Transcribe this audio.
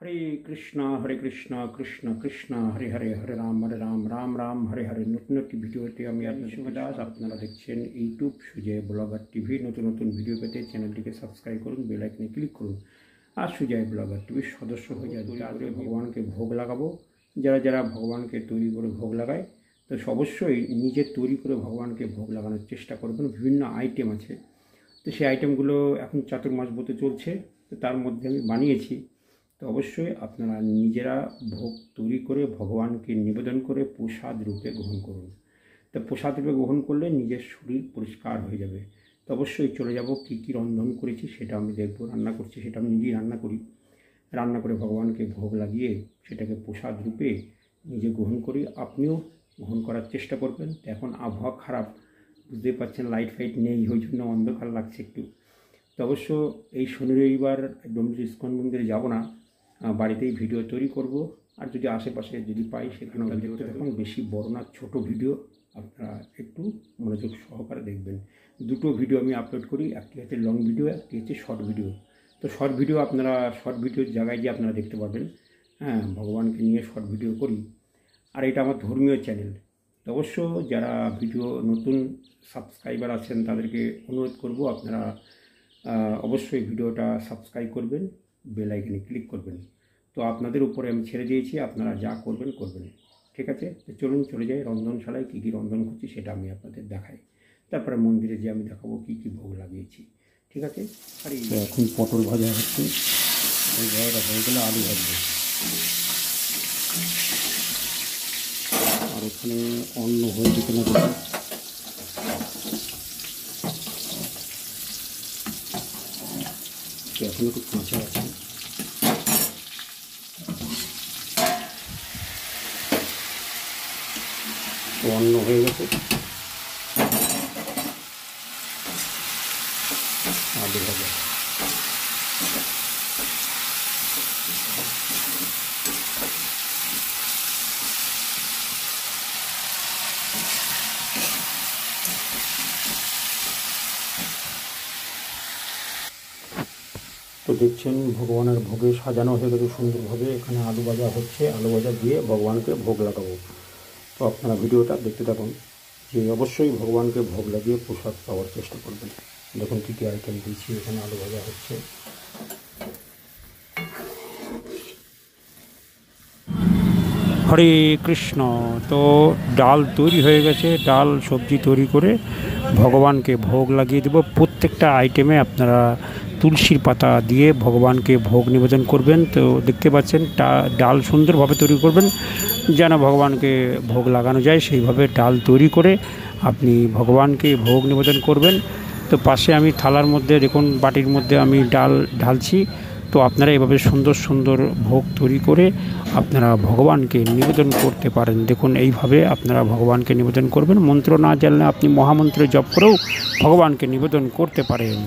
হরে কৃষ্ণ কৃষ্ণ কৃষ্ণ হরে হরে হরে রাম রাম রাম হরে হরে। নতুন একটি ভিডিওতে আমি আপনাদের দাস, আপনারা দেখছেন ইউটিউব সুজয় ব্লগার টিভি। নতুন নতুন ভিডিও পেতে চ্যানেলটিকে সাবস্ক্রাইব করুন, বেল আইকনে ক্লিক করুন আর সুজয় ব্লগার টিভির সদস্য হয়ে যায়। আজকে ভগবানকে ভোগ লাগাবো। যারা যারা ভগবানকে তৈরি করে ভোগ লাগায়, তো অবশ্যই নিজে তৈরি করে ভগবানকে ভোগ লাগানোর চেষ্টা করবেন। বিভিন্ন আইটেম আছে, তো সেই আইটেমগুলো এখন চাতুর্মাস ব্রত চলছে, তো তার মধ্যে আমি বানিয়েছি। তো অবশ্যই আপনারা নিজেরা ভোগ তৈরি করে ভগবানকে নিবেদন করে প্রসাদ রূপে গ্রহণ করুন। তো প্রসাদ রূপে গ্রহণ করলে নিজের শরীর পরিষ্কার হয়ে যাবে। তো অবশ্যই চলে যাব কী কী রন্ধন করেছি সেটা আমি দেখব। রান্না করছি সেটা আমি নিজেই রান্না করি। রান্না করে ভগবানকে ভোগ লাগিয়ে সেটাকে প্রসাদ রূপে নিজে গ্রহণ করি। আপনিও গ্রহণ করার চেষ্টা করবেন। তো এখন আবহাওয়া খারাপ, বুঝতেই পারছেন, লাইট ফাইট নেই, ওই জন্য অন্ধকার লাগছে একটু। তো অবশ্য এই শনি রবিবার ডোমজুর ইস্কন মন্দিরে যাব না, বাড়িতেই ভিডিও তৈরি করব। আর যদি আশেপাশে যদি পাই সেখানেও দেখতে থাকুন। বেশি বড় না, ছোটো ভিডিও, আপনারা একটু মনোযোগ সহকারে দেখবেন। দুটো ভিডিও আমি আপলোড করি, একটি হচ্ছে লং ভিডিও, একটি হচ্ছে শর্ট ভিডিও। তো শর্ট ভিডিও আপনারা শর্ট ভিডিওর জায়গায় গিয়ে আপনারা দেখতে পাবেন। ভগবানকে নিয়ে শর্ট ভিডিও করি। আর এটা আমার ধর্মীয় চ্যানেল। তো অবশ্য যারা ভিডিও নতুন সাবস্ক্রাইবার আছেন তাদেরকে অনুরোধ করব, আপনারা অবশ্যই ভিডিওটা সাবস্ক্রাইব করবেন, বেল আইকনে ক্লিক করবেন। তো আপনাদের উপরে আমি ছেড়ে দিয়েছি, আপনারা যা করবেন করবেন, ঠিক আছে? তো চলুন চলে যাই রন্ধনশালায়। কী কী রন্ধন করছি সেটা আমি আপনাদের দেখাই। তারপরে মন্দিরে যে আমি দেখাবো কী কী ভোগ লাগিয়েছি, ঠিক আছে? আর এখন পটল ভাজা হচ্ছে, এই ভাজাটা হয়ে গেলে আলু ভাজবো। আর ওখানে অন্ন হয়ে যেতে না দেখি, এখন একটু কাঁচা আছে। অন্ন হয়ে গেছে, আলু ভাজা। তো দেখছেন ভগবানের ভোগে সাজানো হয়ে গেছে সুন্দরভাবে। এখানে আলু ভাজা হচ্ছে, আলু ভাজা দিয়ে ভগবানকে ভোগ লাগাবো। তো আপনারা ভিডিওটা দেখতে থাকুন, যে অবশ্যই ভগবানকে ভোগ লাগিয়ে প্রসাদ পাওয়ার চেষ্টা করবেন। দেখুন কী কী আইটেম দিয়েছি। এখানে আলু ভাজা হচ্ছে। হরে কৃষ্ণ। তো ডাল তৈরি হয়ে গেছে, ডাল সবজি তৈরি করে ভগবানকে ভোগ লাগিয়ে দেব। প্রত্যেকটা আইটেমে আপনারা তুলসীর পাতা দিয়ে ভগবানকে ভোগ নিবেদন করবেন। তো দেখতে পাচ্ছেন ডাল সুন্দরভাবে তৈরি করবেন, যেন ভগবানকে ভোগ লাগানো যায় সেইভাবে ডাল তৈরি করে আপনি ভগবানকে ভোগ নিবেদন করবেন। তো পাশে আমি থালার মধ্যে দেখুন, বাটির মধ্যে আমি ডাল ঢালছি। তো আপনারা এভাবে সুন্দর সুন্দর ভোগ তৈরি করে আপনারা ভগবানকে নিবেদন করতে পারেন। দেখুন এইভাবে আপনারা ভগবানকে নিবেদন করবেন। মন্ত্র না জানলে আপনি মহামন্ত্র জপ করেও ভগবানকে নিবেদন করতে পারেন।